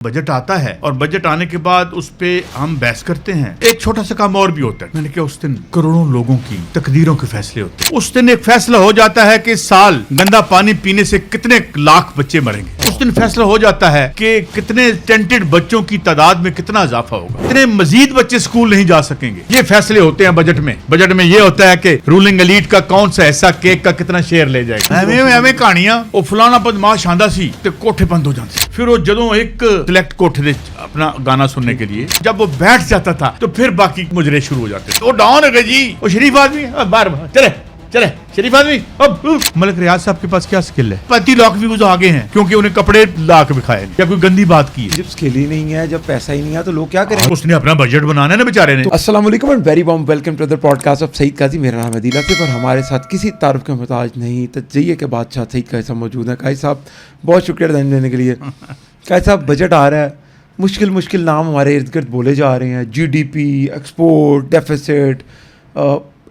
Budget آتا ہے اور بجٹ آنے کے بعد اس پہ ہم بحث کرتے ہیں. ایک چھوٹا سا کام اور بھی ہوتا ہے. میں نے کہا اس دن کروڑوں لوگوں کی تقدیروں کے فیصلے ہوتے ہیں. اس دن ایک فیصلہ ہو جاتا ہے کہ سال گندا پانی پینے سے کتنے لاکھ بچے مریں گے. اس دن فیصلہ ہو جاتا ہے کہ کتنے ٹینٹڈ بچوں کی تعداد میں کتنا اضافہ ہوگا, کتنے مزید بچے اسکول نہیں جا سکیں گے. یہ فیصلے ہوتے ہیں بجٹ میں. بجٹ میں یہ ہوتا ہے کہ رولنگ ایلیٹ کا کون سا ایسا کیک کا کتنا شیئر لے جائے گا. ہمیں کہانیاں وہ فلانا بدماش آندا سی تے کوٹھے بند ہو جاتے. پھر وہ جدوں ایک سلیکٹ کوٹھے دے اپنا گانا سننے کے لیے جب وہ بیٹھ جاتا تھا تو پھر باقی مجرے شروع ہو جاتے تھے. وہ ڈاؤن ہے جی, وہ شریف آدمی بار چلے شریف آدمی. ملک ریاض صاحب کے پاس کیا سکل ہے؟ 35 لاکھ ویوز آگے ہیں کیونکہ انہیں کپڑے لا کے دکھائے یا کوئی گندی بات کی ہے. جب سکل ہی نہیں ہے, جب پیسہ ہی نہیں ہے تو لوگ کیا کریں. اس نے اپنا بجٹ بنانا ہے نا بیچارے نے. السلام علیکم and very warm welcome to the podcast of Saeed Qazi. میرا نام ہے عدیل آصف اور ہمارے ساتھ کسی تعارف کا محتاج نہیں تجزیے کے بادشاہ سعید قاضی صاحب موجود ہیں. قاضی صاحب بہت شکریہ ٹائم دینے کے لیے. قاضی صاحب بجٹ آ رہا ہے, مشکل نام ہمارے ارد گرد بولے جا رہے ہیں, G D P, export, deficit,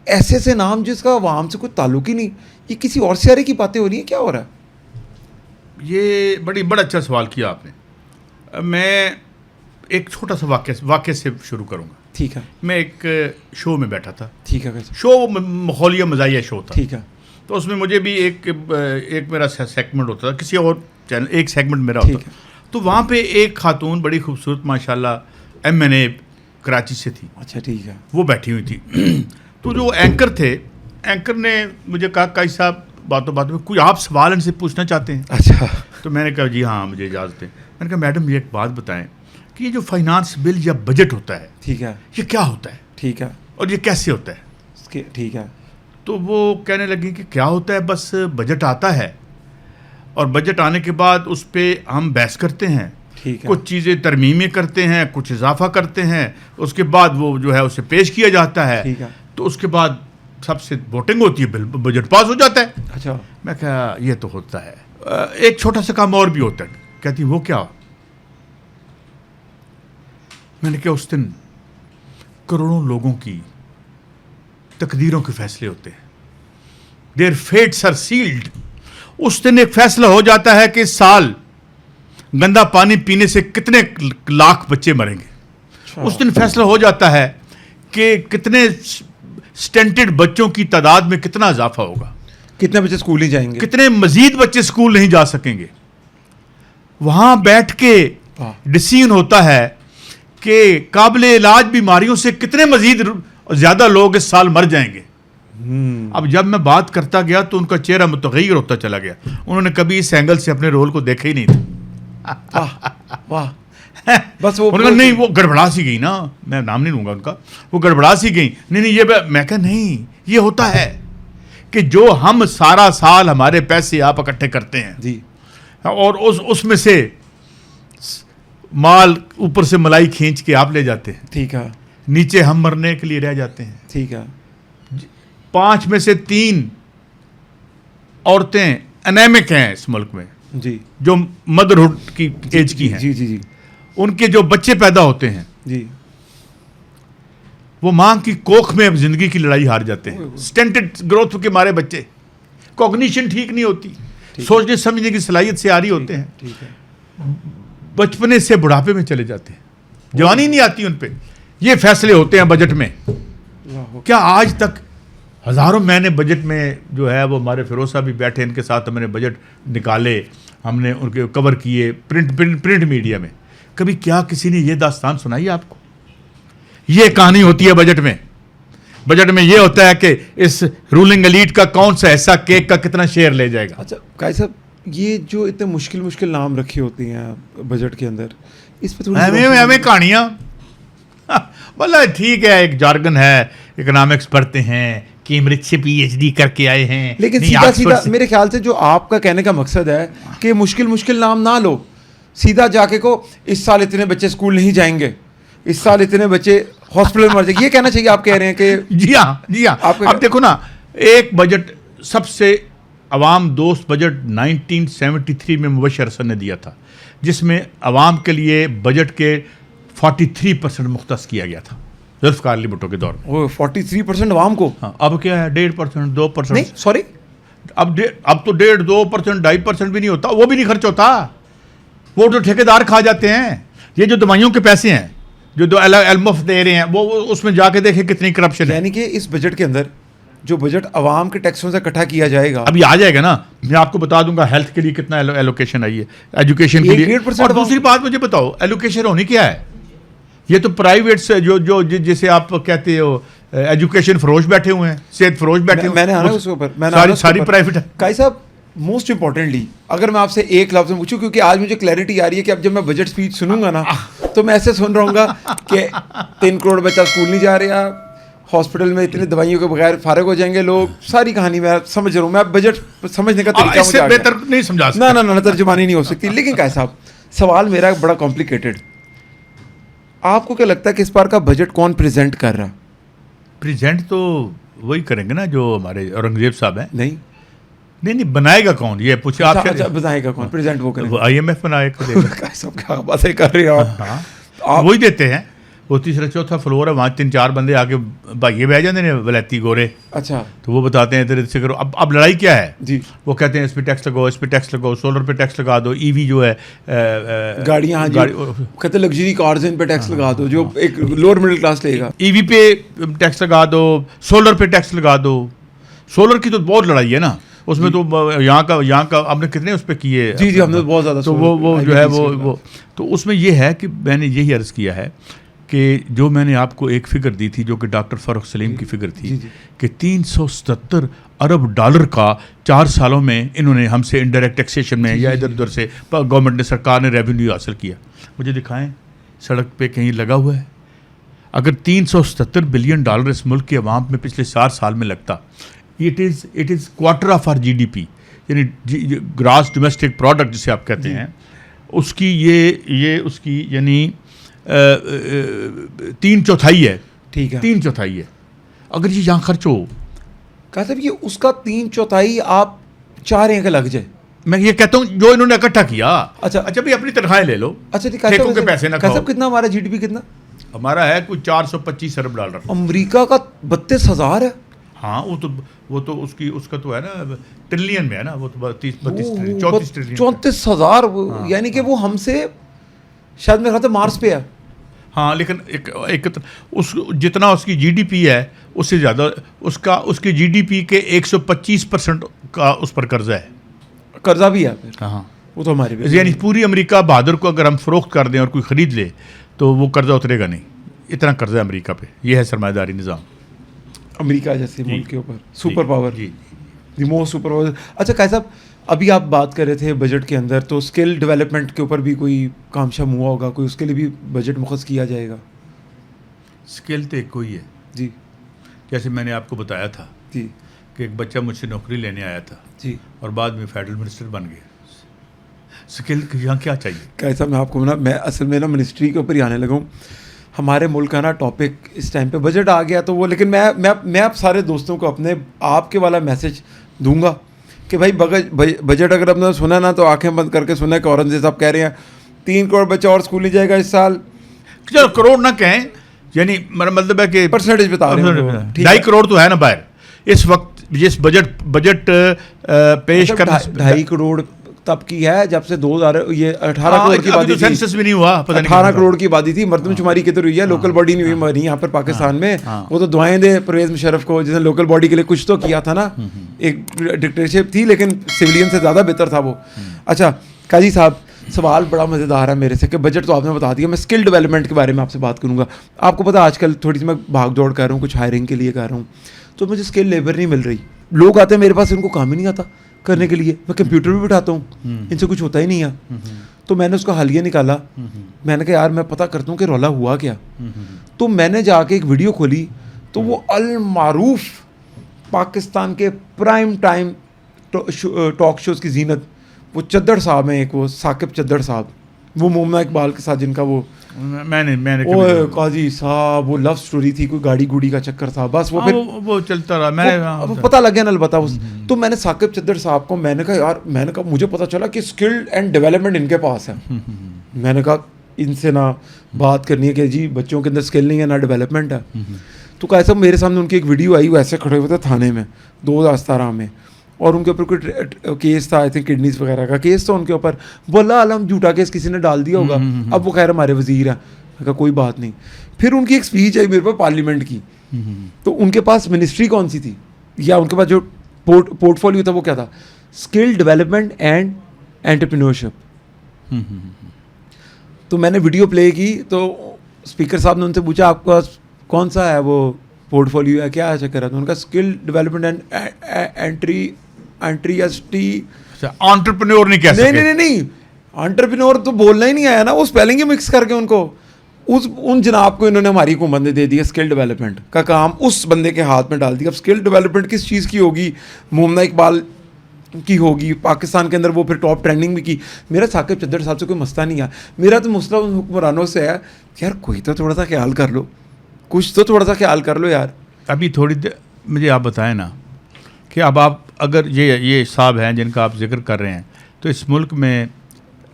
ایسے نام جس کا عوام سے کوئی تعلق ہی نہیں. یہ کسی اور سیارے کی باتیں ہو رہی ہیں, کیا ہو رہا ہے؟ یہ بڑا اچھا سوال کیا آپ نے. میں ایک چھوٹا سا واقعے سے شروع کروں گا. ٹھیک ہے. میں ایک شو میں بیٹھا تھا. ٹھیک ہے. شو ماحولیہ مزاحیہ شو تھا. ٹھیک ہے. تو اس میں مجھے بھی ایک میرا سیگمنٹ ہوتا تھا, کسی اور چینل ایک سیگمنٹ میرا ہوتا تھا. تو وہاں پہ ایک خاتون بڑی خوبصورت ماشاءاللہ MNA کراچی سے تھی. اچھا ٹھیک ہے. وہ بیٹھی ہوئی تھی. تو جو اینکر تھے, اینکر نے مجھے کہا قاضی صاحب باتوں میں کوئی آپ سوال ان سے پوچھنا چاہتے ہیں؟ اچھا. تو میں نے کہا جی ہاں مجھے اجازت ہے. میں نے کہا میڈم یہ ایک بات بتائیں کہ یہ جو فائنانس بل یا بجٹ ہوتا ہے, ٹھیک ہے, یہ کیا ہوتا ہے؟ ٹھیک ہے. اور یہ کیسے ہوتا ہے؟ ٹھیک ہے. تو وہ کہنے لگی کہ کیا ہوتا ہے, بس بجٹ آتا ہے اور بجٹ آنے کے بعد اس پہ ہم بحث کرتے ہیں, کچھ چیزیں ترمیمیں کرتے ہیں, کچھ اضافہ کرتے ہیں, اس کے بعد وہ جو ہے اسے پیش کیا جاتا ہے, تو اس کے بعد سب سے ووٹنگ ہوتی ہے, بجٹ پاس ہو جاتا ہے. اچھا. میں کہا یہ تو ہوتا ہے. ایک چھوٹا سا کام اور بھی ہوتا ہے. کہتی وہ کیا؟ میں نے کہا اس دن کروڑوں لوگوں کی تقدیروں کے فیصلے ہوتے ہیں. Their fates are sealed. اس دن ایک فیصلہ ہو جاتا ہے کہ سال گندا پانی پینے سے کتنے لاکھ بچے مریں گے. اس دن فیصلہ ہو جاتا ہے کہ کتنے سٹینٹڈ بچوں کی تعداد میں کتنا اضافہ ہوگا, کتنے بچے اسکول نہیں جائیں گے, کتنے مزید بچے اسکول نہیں جا سکیں گے. وہاں بیٹھ کے ڈسیژن ہوتا ہے کہ قابل علاج بیماریوں سے کتنے مزید زیادہ لوگ اس سال مر جائیں گے. اب جب میں بات کرتا گیا تو ان کا چہرہ متغیر ہوتا چلا گیا. انہوں نے کبھی اس اینگل سے اپنے رول کو دیکھا ہی نہیں تھا. بس نہیں, وہ گڑبڑا سی گئی نا, میں نام نہیں لوں گا ان کا, وہ گڑبڑا سی گئی. نہیں یہ میں کہا نہیں, یہ ہوتا ہے کہ جو ہم سارا سال ہمارے پیسے آپ اکٹھے کرتے ہیں جی, اور اس میں سے مال اوپر سے ملائی کھینچ کے آپ لے جاتے ہیں. ٹھیک ہے. نیچے ہم مرنے کے لیے رہ جاتے ہیں. ٹھیک ہے. 5 میں سے 3 عورتیں انیمک ہیں اس ملک میں, جی, جو مدرہڈ کی ایج کی ہیں. جی جی جی. ان کے جو بچے پیدا ہوتے ہیں, جی, وہ ماں کی کوکھ میں اب زندگی کی لڑائی ہار جاتے ہیں. سٹینٹڈ گروتھ کے مارے بچے, کوگنیشن ٹھیک نہیں ہوتی, سوچنے سمجھنے کی صلاحیت سے آری ہوتے ہیں, بچپنے سے بڑھاپے میں چلے جاتے ہیں, جوانی نہیں آتی ان پہ. یہ فیصلے ہوتے ہیں بجٹ میں. کیا آج تک ہزاروں میں نے بجٹ میں جو ہے وہ ہمارے فیروز صاحب بھی بیٹھے, ان کے ساتھ ہم نے بجٹ نکالے, ہم نے ان کے کور کیے پرنٹ میڈیا میں. کبھی کیا کسی نے یہ داستان سنائی آپ کو؟ یہ کہانی ہوتی ہے بجٹ میں. بجٹ میں یہ ہوتا ہے کہ اس رولنگ ایلیٹ کا کون سا ایسا کیک کا کتنا شیئر لے جائے گا. اچھا قاضی صاحب, یہ جو اتنے مشکل نام رکھے ہوتے ہیں بجٹ کے اندر, اس پہ ہمیں کہانیاں بلا ٹھیک ہے, ایک جارگن ہے, اکنامکس پڑھتے ہیں, کیمبرج سے PhD کر کے آئے ہیں. لیکن سیدھا میرے خیال سے جو آپ کا کہنے کا مقصد ہے کہ مشکل نام نہ لو, سیدھا جا کے کو اس سال اتنے بچے اسکول نہیں جائیں گے, اس سال اتنے بچے ہاسپٹل مر جائیں گے, یہ کہنا چاہیے. آپ کہہ رہے ہیں کہ جی ہاں. اب دیکھو نا, ایک بجٹ سب سے عوام دوست بجٹ 1973 میں مبشر حسن نے دیا تھا, جس میں عوام کے لیے بجٹ کے 43% مختص کیا گیا تھا ذوالفقار علی بھٹو کے دور میں. 43% عوام کو. ہاں, اب کیا ہے 1.5% 2%. نہیں سوری, اب تو 1.5%, 2%, 2.5% بھی نہیں ہوتا, وہ بھی نہیں خرچ ہوتا. وہ تو ٹھیکیدار کھا جاتے ہیں. یہ جو دوائیوں کے پیسے ہیں جو المفت دے رہے ہیں وہ اس میں جا کے دیکھیں کتنی کرپشن ہے. یعنی کہ اس بجٹ کے اندر جو بجٹ عوام کے ٹیکسوں سے اکٹھا کیا جائے گا, ابھی آ جائے گا نا, میں آپ کو بتا دوں گا ہیلتھ کے لیے کتنا ایلوکیشن آئی ہے, ایجوکیشن کے لیے. اور دوسری بات مجھے بتاؤ ایلوکیشن ہونی کیا ہے؟ یہ تو پرائیویٹ سے جو جسے آپ کہتے ہو ایجوکیشن فروش بیٹھے ہوئے ہیں, صحت فروش بیٹھے ہوئے ہیں. میں نے آنا اس کے اوپر ساری پرائیویٹ ہے. قاضی صاحب موسٹ امپورٹنٹلی اگر میں آپ سے ایک لفظ میں پوچھوں, کیونکہ آج مجھے کلیئرٹی آ رہی ہے کہ اب جب میں بجٹ اسپیچ سنوں گا نا تو میں ایسے سن رہا ہوں گا کہ 3 کروڑ بچہ اسکول نہیں جا رہا, ہاسپٹل میں اتنی دوائیوں کے بغیر فارغ ہو جائیں گے لوگ, ساری کہانی میں سمجھ رہا ہوں. میں بجٹ سمجھنے کا طریقہ اس سے بہتر نہیں سمجھا سکتا. نہ ترجمانی نہیں ہو سکتی. لیکن قاضی صاحب سوال میرا بڑا کمپلیکیٹڈ, آپ کو کیا لگتا ہے کہ اس بار کا بجٹ کون پریزنٹ کر رہا؟ پریزنٹ تو وہی کریں گے نا جو ہمارے اورنگزیب صاحب ہیں. نہیں بنائے گا کون, یہ پوچھے آپ. بنائے گا کون پریزنٹ؟ وہ کریں IMF بنائے گا. سب کیا باتیں کر رہے ہیں آپ. وہی دیتے ہیں, وہ تیسرا چوتھا فلور ہے, وہاں 3-4 بندے آ کے بھائی بہ جاتے ہیں ولیتی گورے. اچھا, تو وہ بتاتے ہیں ادھر سے کرو. اب لڑائی کیا ہے جی؟ وہ کہتے ہیں اس پہ ٹیکس لگاؤ, اس پہ ٹیکس لگاؤ, سولر پہ ٹیکس لگا دو, EV جو ہے گاڑیاں کہتے ہیں لگژری کارز ان پہ ٹیکس لگا دو جو ایک لوور مڈل کلاس لے گا. EV پہ ٹیکس لگا دو, سولر پہ ٹیکس لگا دو. سولر کی تو بہت لڑائی ہے نا اس میں. تو یہاں کا آپ نے کتنے اس پہ کیے؟ جی ہم نے بہت زیادہ. تو وہ جو ہے وہ تو اس میں یہ ہے کہ میں نے یہی عرض کیا ہے کہ جو میں نے آپ کو ایک فگر دی تھی جو کہ ڈاکٹر فاروق سلیم کی فگر تھی کہ $377 ارب کا 4 سالوں میں انہوں نے ہم سے انڈائریکٹ ٹیکسیشن میں یا ادھر ادھر سے گورنمنٹ نے, سرکار نے ریونیو حاصل کیا. مجھے دکھائیں سڑک پہ کہیں لگا ہوا ہے. اگر $377 بلین اس ملک کے عوام میں پچھلے 4 سال میں لگتا, it is quarter of our GDP, یعنی گراس ڈومیسٹک پروڈکٹ جسے آپ کہتے ہیں, اس کی یہ اس کی یعنی 3/4 ہے. ٹھیک ہے, 3/4 ہے. اگر یہ یہاں خرچ ہو, کہا صاحب یہ اس کا 3/4 آپ چاہ رہے ہیں کہ لگ جائے. میں یہ کہتا ہوں جو انہوں نے اکٹھا کیا. اچھا بھائی اپنی تنخواہیں لے لو. اچھا ٹھیکوں کے پیسے نہ کھاؤ. کتنا ہمارا GDP کتنا ہمارا ہے؟ کوئی $425 ارب. امریکہ کا 32,000 ہے. ہاں وہ تو اس کا تو ہے نا ٹریلین میں ہے نا, وہ تو 34 ٹریلین. 34,000 یعنی کہ وہ ہم سے شاید میرے خیال سے مارس پہ ہے. ہاں لیکن ایک جتنا اس کی GDP ہے اس سے زیادہ اس کی GDP کے 125% کا اس پر قرضہ ہے. قرضہ بھی ہے. ہاں وہ تو ہمارے یعنی پوری امریکہ بہادر کو اگر ہم فروخت کر دیں اور کوئی خرید لے تو وہ قرضہ اترے گا نہیں. اتنا قرضہ ہے امریکہ پہ. یہ ہے سرمایہ داری نظام امریکہ جیسے ملک کے اوپر. Super power, the most super power. اچھا قائد صاحب ابھی آپ بات کر رہے تھے بجٹ کے اندر, تو اسکل ڈیولپمنٹ کے اوپر بھی کوئی کام شام ہوا ہوگا, کوئی اس کے لیے بھی بجٹ مختص کیا جائے گا؟ اسکل تو ایک کوئی ہے جی, جیسے میں نے آپ کو بتایا تھا جی کہ ایک بچہ مجھ سے نوکری لینے آیا تھا جی, اور بعد میں فیڈرل منسٹر بن گیا. اسکل یہاں کیا چاہیے؟ کیسا میں آپ کو میں اصل میں منسٹری کے اوپر ہی آنے لگا ہوں. ہمارے ملک کا ٹاپک اس ٹائم پہ بجٹ آ گیا تو وہ, لیکن میں اب سارے دوستوں کو اپنے آپ کے والا میسج دوں گا کہ بھائی بجٹ اگر آپ نے سنا نا تو آنکھیں بند کر کے سنا کہ اورنگزیب صاحب کہہ رہے ہیں 3 کروڑ بچہ اور اسکول نہیں جائے گا اس سال. چلو کروڑ نہ کہیں, یعنی میرا مطلب ہے کہ پرسنٹیج بتا رہے ہیں. 2.5 کروڑ تو ہے نا باہر اس وقت جس بجٹ پیش کرنا. 2.5 کروڑ تب کی ہے جب سے 18 کروڑ کی آبادی تھی. سینسس بھی نہیں ہوا, 18 کروڑ کی آبادی تھی. مردم شماری کدھر ہوئی ہے؟ لوکل باڈی نہیں ہوئی ہماری یہاں پر پاکستان میں. وہ تو دعائیں دے پرویز مشرف کو جس نے لوکل باڈی کے لیے کچھ تو کیا تھا نا. ایک ڈکٹیٹرشپ تھی لیکن سویلین سے زیادہ بہتر تھا وہ. اچھا قاضی صاحب سوال بڑا مزیدار ہے میرے سے کہ بجٹ تو آپ نے بتا دیا, میں اسکل ڈیولپمنٹ کے بارے میں آپ سے بات کروں گا. آپ کو پتا آج کل تھوڑی سی میں بھاگ دوڑ کر رہا ہوں, کچھ ہائرنگ کے لیے کر رہا ہوں, تو مجھے اسکل لیبر نہیں مل رہی. لوگ آتے ہیں میرے پاس, ان کو کام ہی نہیں آتا کرنے کے لیے. میں کمپیوٹر بھی بٹھاتا ہوں, ان سے کچھ ہوتا ہی نہیں ہے. تو میں نے اس کا حلیہ نکالا. میں نے کہا یار میں پتہ کرتا ہوں کہ رولا ہوا کیا. تو میں نے جا کے ایک ویڈیو کھولی تو وہ المعروف پاکستان کے پرائم ٹائم ٹاک شوز کی زینت وہ چدڑ صاحب ہیں, ایک وہ ثاقب چدڑ صاحب, وہ مومنہ اقبال کے ساتھ جن کا وہ میں نے قاضی صاحب وہ لو سٹوری تھی, کوئی گاڑی گوڑی کا چکر تھا, بس وہ پھر وہ چلتا رہا. میں پتہ لگ گیا نا البتہ تو میں نے ثاقب چدڑ صاحب کو میں نے کہا یار, میں نے کہا مجھے پتہ چلا کہ اسکل اینڈ ڈیولپمنٹ ان کے پاس ہے. میں نے کہا ان سے نہ بات کرنی ہے کہ جی بچوں کے اندر اسکل نہیں ہے نہ ڈیولپمنٹ ہے. تو کیسا میرے سامنے ان کی ایک ویڈیو آئی, وہ ایسے کھڑے ہوئے تھے تھانے میں 2017 میں, اور ان کے اوپر کوئی کیس تھا, آئی تھنک کڈنیز وغیرہ کا کیس تھا ان کے اوپر. وہ اللہ عالم جھوٹا کیس کسی نے ڈال دیا ہوگا. اب وہ خیر ہمارے وزیر ہیں, کہا کوئی بات نہیں. پھر ان کی ایک اسپیچ آئی میرے پاس پارلیمنٹ کی, تو ان کے پاس منسٹری کون سی تھی یا ان کے پاس جو پورٹ فولیو تھا وہ کیا تھا, اسکل ڈیولپمنٹ اینڈ انٹرپرینیورشپ. تو میں نے ویڈیو پلے کی تو اسپیکر صاحب نے ان سے پوچھا آپ کا کون سا ہے وہ پورٹ فولیو ہے, کیا چکر ہے؟ تو ان کا اسکل ڈیولپمنٹ اینڈ انٹرپرینور نہیں کہہ سکتے. نہیں انٹرپرینور تو بولنا ہی نہیں آیا نا, وہ اسپیلنگ ہی مکس کر کے ان کو ان جناب کو انہوں نے ہماری حکومت نے دے دیا اسکل ڈیولپمنٹ کا کام, اس بندے کے ہاتھ میں ڈال دیا. اب اسکل ڈیولپمنٹ کس چیز کی ہوگی؟ محمد اقبال کی ہوگی پاکستان کے اندر, وہ پھر ٹاپ ٹرینڈنگ بھی کی. میرا ثاقب چدر صاحب سے کوئی مسئلہ نہیں ہے, میرا تو مسئلہ ان حکمرانوں سے ہے کہ یار کوئی تو تھوڑا سا خیال کر لو, کچھ تو تھوڑا سا خیال کر لو یار. ابھی تھوڑی دیر مجھے آپ بتائیں نا کہ اب آپ اگر یہ صاحب ہیں جن کا آپ ذکر کر رہے ہیں, تو اس ملک میں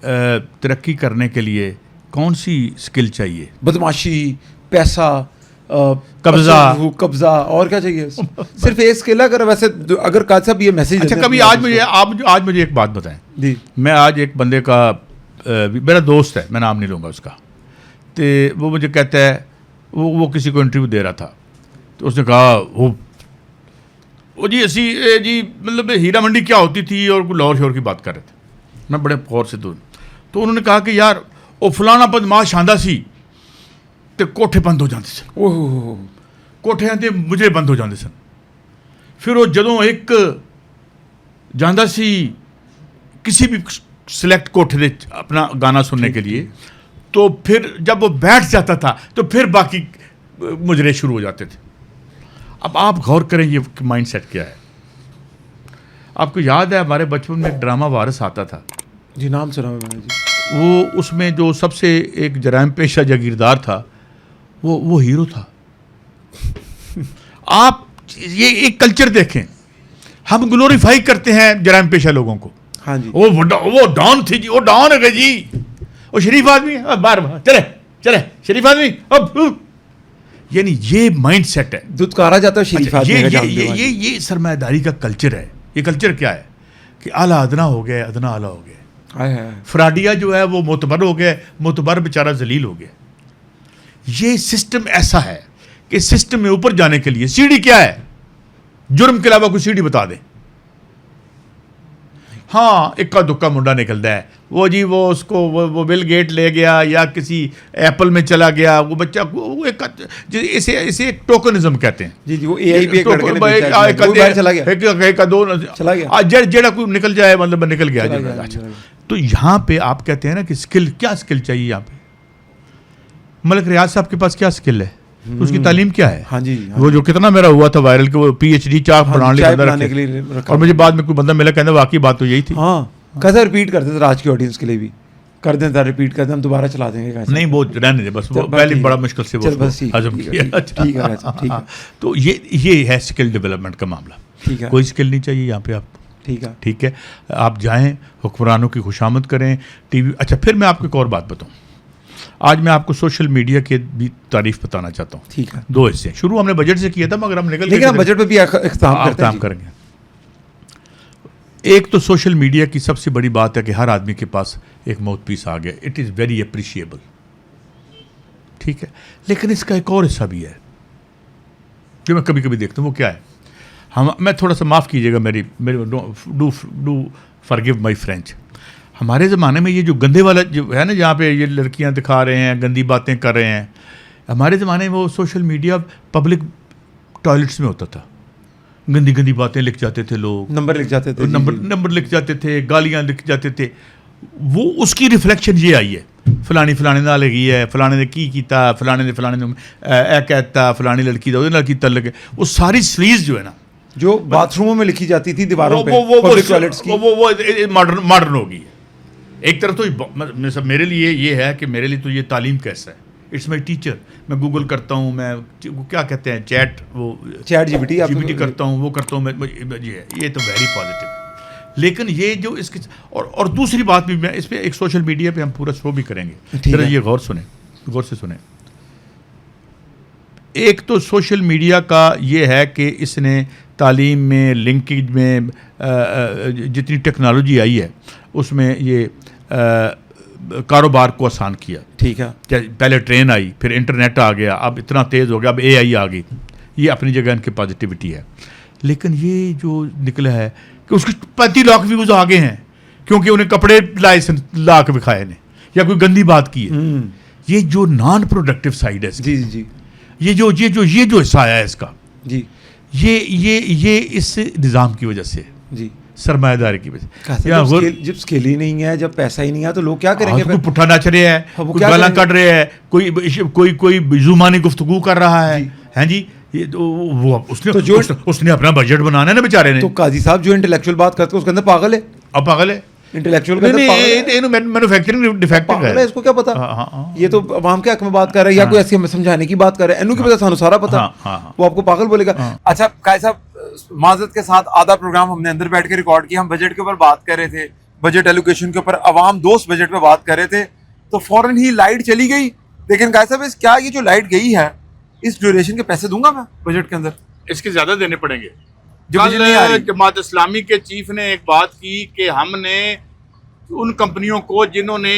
ترقی کرنے کے لیے کون سی اسکل چاہیے؟ بدماشی, پیسہ, قبضہ اور کیا چاہیے؟ صرف ایک اسکل ہے. اگر قائد صاحب یہ میسج, اچھا کبھی آج مجھے ایک بات بتائیں. جی میں آج ایک بندے کا, میرا دوست ہے, میں نام نہیں لوں گا اس کا, تو وہ مجھے کہتا ہے وہ کسی کو انٹرویو دے رہا تھا, تو اس نے کہا وہ جی مطلب ہیرا منڈی کیا ہوتی تھی اور لاہور شور کی بات کر رہے تھے. میں بڑے غور سے تو انہوں نے کہا کہ یار وہ فلانا بدماش آندا سی تو کوٹھے بند ہو جاتے سن, کوٹھے آتے مجرے بند ہو جاتے سن. پھر وہ جدوں ایک جانا سی کسی بھی سلیکٹ کوٹھے دے اپنا گانا سننے کے لیے, تو پھر جب وہ بیٹھ جاتا تھا تو پھر باقی مجرے شروع ہو جاتے تھے. اب آپ غور کریں یہ مائنڈ سیٹ کیا ہے. آپ کو یاد ہے ہمارے بچپن میں ایک ڈرامہ وارث آتا تھا. جی نام سنا میں نے. جی وہ اس میں جو سب سے ایک جرائم پیشہ جاگیردار تھا وہ ہیرو تھا. آپ یہ ایک کلچر دیکھیں, ہم گلوریفائی کرتے ہیں جرائم پیشہ لوگوں کو. ہاں جی وہ ڈان تھی جی, وہ ڈان ہے جی, وہ شریف آدمی بار چلے شریف آدمی. اب یعنی یہ مائنڈ سیٹ ہے, دھتکارا جاتا ہے شریف آدمی. یہ سرمایہ داری کا کلچر ہے. یہ کلچر کیا ہے کہ اعلیٰ ادنا ہو گیا, ادنا اعلیٰ ہو گیا. فراڈیا جو ہے وہ معتبر ہو گیا, معتبر بیچارہ ذلیل ہو گیا. یہ سسٹم ایسا ہے کہ سسٹم میں اوپر جانے کے لیے سیڑھی کیا ہے؟ جرم کے علاوہ کوئی سیڑھی بتا دیں. ہاں اکا دکا منڈا نکلتا ہے, وہ جی وہ اس کو وہ بل گیٹ لے گیا یا کسی ایپل میں چلا گیا, وہ بچہ اسے ایک ٹوکنزم کہتے ہیں. جی جی وہ اے آئی پی چلا گیا, جیڑا کوئی نکل جائے مطلب نکل گیا. تو یہاں پہ آپ کہتے ہیں نا کہ اسکل, کیا اسکل چاہیے یہاں پہ؟ ملک ریاض صاحب کے پاس کیا اسکل ہے؟ اس کی تعلیم کیا ہے؟ ہاں جی وہ جو کتنا میرا ہوا تھا وائرل کہ وہ پی ایچ ڈی چاہ بنانے کے لیے, اور مجھے بعد میں کوئی بندہ ملا کہنا واقعی بات تو یہی تھی. ہاں کیسا ریپیٹ کرتے تھے آج کی آڈینس کے لیے بھی کر دیں, ریپیٹ کر دیں, ہم دوبارہ چلا دیں گے. نہیں وہ رہنے دیں بس, وہ پہلے بڑا مشکل سے ہضم کیا. تو یہ ہے اسکل ڈیولپمنٹ کا معاملہ. کوئی اسکل نہیں چاہیے یہاں پہ آپ. ٹھیک ہے, آپ جائیں حکمرانوں کی خوشامد کریں, ٹی وی. اچھا پھر میں آپ کو ایک اور بات بتاؤں. آج میں آپ کو سوشل میڈیا کی بھی تعریف بتانا چاہتا ہوں. ٹھیک ہے, 2 حصے. شروع ہم نے بجٹ سے کیا تھا مگر ہم نکل گئے بجٹ پہ بھی اختتام کریں گے. ایک تو سوشل میڈیا کی سب سے بڑی بات ہے کہ ہر آدمی کے پاس ایک ماؤتھ پیس آ گیا. It is very appreciable. ٹھیک ہے, لیکن اس کا ایک اور حصہ بھی ہے جو میں کبھی کبھی دیکھتا ہوں. وہ کیا ہے؟ میں تھوڑا سا معاف کیجیے گا میری ڈو فارگیو مائی فرینچ. ہمارے زمانے میں یہ جو گندے والا جو ہے نا, جہاں پہ یہ لڑکیاں دکھا رہے ہیں, گندی باتیں کر رہے ہیں, ہمارے زمانے میں وہ سوشل میڈیا پبلک ٹوائلٹس میں ہوتا تھا. گندی گندی باتیں لکھ جاتے تھے لوگ, نمبر لکھ جاتے تھے, نمبر لکھ جاتے تھے, گالیاں لکھ جاتے تھے. وہ اس کی ریفلیکشن یہ آئی ہے, فلانے نال لگی ہے, فلانے نے کی کیتا, فلانے نے اے کہتا, فلانی لڑکی دا لڑکی تعلق ہے. وہ ساری سیریز جو ہے نا جو باتھ روموں میں لکھی جاتی تھی دیواروں پہ, وہ ماڈرن ہوگی. ایک طرف تو میرے لیے یہ ہے کہ میرے لیے تو یہ تعلیم کیسا ہے, اٹس مائی ٹیچر. میں گوگل کرتا ہوں, میں کیا کہتے ہیں چیٹ جی پی ٹی کرتا ہوں, وہ کرتا ہوں. یہ تو ویری پازیٹیو. لیکن یہ جو اس کی اور دوسری بات بھی میں اس پہ ایک سوشل میڈیا پہ ہم پورا شو بھی کریں گے. ذرا یہ غور سے سنیں. ایک تو سوشل میڈیا کا یہ ہے کہ اس نے تعلیم میں لنکیج میں جتنی ٹیکنالوجی آئی ہے اس میں یہ کاروبار کو آسان کیا. ٹھیک ہے. پہلے ٹرین آئی, پھر انٹرنیٹ آ گیا, اب اتنا تیز ہو گیا, اب اے آئی آ گئی. یہ اپنی جگہ ان کی پازیٹیوٹی ہے. لیکن یہ جو نکلا ہے کہ اس کی 35 لاکھ ویوز آگے ہیں کیونکہ انہیں کپڑے لا کے دکھائے نے یا کوئی گندی بات کی ہے. یہ جو نان پروڈکٹیو سائڈ ہے جی جی, یہ جو حصہ آیا ہے اس کا, جی یہ اس نظام کی وجہ سے, جی سرمایہ داری کی وجہ سے. جب اسکیل ہی نہیں ہے, جب پیسہ ہی نہیں ہے تو لوگ کیا کریں گے؟ کوئی پٹھا ناچ رہے ہیں, کوئی گالاں کٹ رہے ہیں, کوئی زبانی گفتگو کر رہا ہے. ہیں جی, وہ اس نے اپنا بجٹ بنانا ہے نا بیچارے نے. تو قاضی صاحب جو انٹلیکچوئل بات کرتے ہیں اس کے اندر پاگل ہے. اب پاگل ہے انٹلیکچوئل مینوفیکچرنگ ڈیفیکٹو ہے. اس کو کیا پتا, یہ تو عوام کے حق میں بات کر رہا ہے یا کوئی ایسی ہمیں سمجھانے کی بات کر رہا ہے. انہوں کی پتا سانو سارا پتا, وہ آپ کو پاگل بولے گا. اچھا قائد صاحب, معذرت کے ساتھ آدھا پروگرام ہم نے اندر بیٹھ کے ریکارڈ کیا. ہم بجٹ کے اوپر بات کر رہے تھے, بجٹ ایلوکیشن کے اوپر, عوام دوست بجٹ پہ بات کر رہے تھے, تو فوراً ہی لائٹ چلی گئی. لیکن قائد صاحب کیا یہ جو لائٹ گئی ہے اس ڈیوریشن کے پیسے دوں گا میں بجٹ کے اندر؟ اس کے زیادہ دینے پڑیں گے. جماعت اسلامی کے چیف نے ایک بات کی کہ ہم نے ان کمپنیوں کو جنہوں نے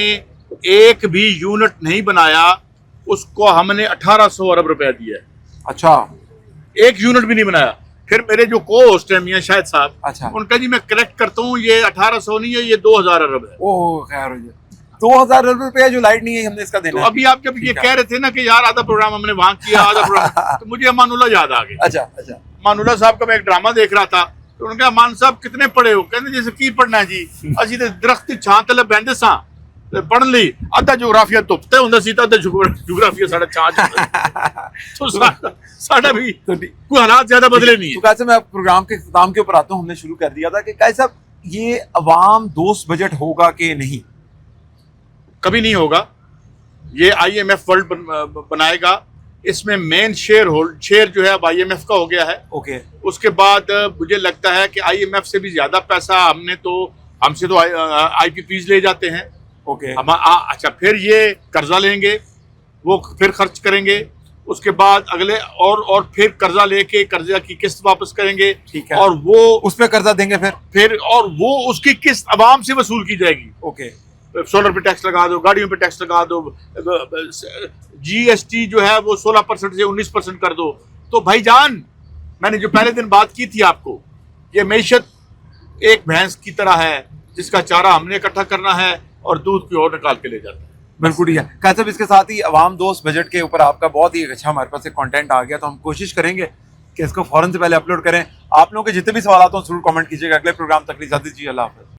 ایک بھی یونٹ نہیں بنایا اس کو ہم نے 1800 ارب روپے دیا ہے. اچھا, ایک یونٹ بھی نہیں بنایا. پھر میرے جو کو ہوسٹ ہیں میاں شاہد صاحب, اچھا, ان کا جی میں کریکٹ کرتا ہوں, یہ 1800 نہیں ہے, یہ 2000 ارب ہے. اوہ خیر ہو جائے, 2000 ارب روپے جو لائٹ نہیں ہے ہم نے اس کا دینا. تو ابھی آپ جب یہ کہہ رہے تھے نا کہ یار آدھا پروگرام ہم نے وہاں کیا, آدھا پروگرام, تو مجھے امان اللہ یاد آ گیا. اچھا اچھا, امان اللہ صاحب کا میں ایک ڈرامہ دیکھ رہا تھا, تو انہوں نے کہا امان صاحب کتنے پڑھے ہو؟ کہتے جیسے کی پڑھنا ہے جی, اسی تے درخت چھاں تلے بہندے ساں پڑھ لی, ادھا جغرافیہ تپتے ہوندا سی, ادھا جغرافیہ ساڈا چھاں تو ساڈا بھی کوئی حالات زیادہ بدلے نہیں. تو کیسے میں پروگرام کے اختتام کے اوپر آتا ہوں. ہم نے شروع کر دیا تھا کہ کیسا یہ عوام دوست بجٹ ہوگا کہ نہیں؟ کبھی نہیں ہوگا. یہ آئی ایم ایف ورلڈ بنائے گا, اس میں مین شیئر جو ہے اب آئی ایم ایف کا ہو گیا ہے. اوکے, اس کے بعد مجھے لگتا ہے کہ آئی ایم ایف سے بھی زیادہ پیسہ ہم سے تو آئی پی پیز لے جاتے ہیں. اوکے, اچھا, پھر یہ قرضہ لیں گے, وہ پھر خرچ کریں گے, اس کے بعد اگلے اور پھر قرضہ لے کے قرضہ کی قسط واپس کریں گے. ٹھیک ہے, اور وہ اس پہ قرضہ دیں گے پھر اور وہ اس کی قسط عوام سے وصول کی جائے گی. اوکے, سولر پہ ٹیکس لگا دو, گاڑیوں پہ ٹیکس لگا دو, جی ایس ٹی جو ہے وہ 16% سے 19% کر دو. تو بھائی جان, میں نے جو پہلے دن بات کی تھی آپ کو, یہ معیشت ایک بھینس کی طرح ہے جس کا چارہ ہم نے اکٹھا کرنا ہے اور دودھ کی اور نکال کے لے جاتا ہے. بالکل ہی ہے. قائد صاحب اس کے ساتھ ہی عوام دوست بجٹ کے اوپر آپ کا بہت ہی اچھا ہمارے پاس ایک کانٹینٹ آ گیا, تو ہم کوشش کریں گے کہ اس کو فوراً سے پہلے اپلوڈ کریں. آپ لوگوں کے جتنے بھی سوالات ہوں ضرور کامنٹ کیجیے گا. اگلے پروگرام تک اجازت دیجیے. اللہ حافظ.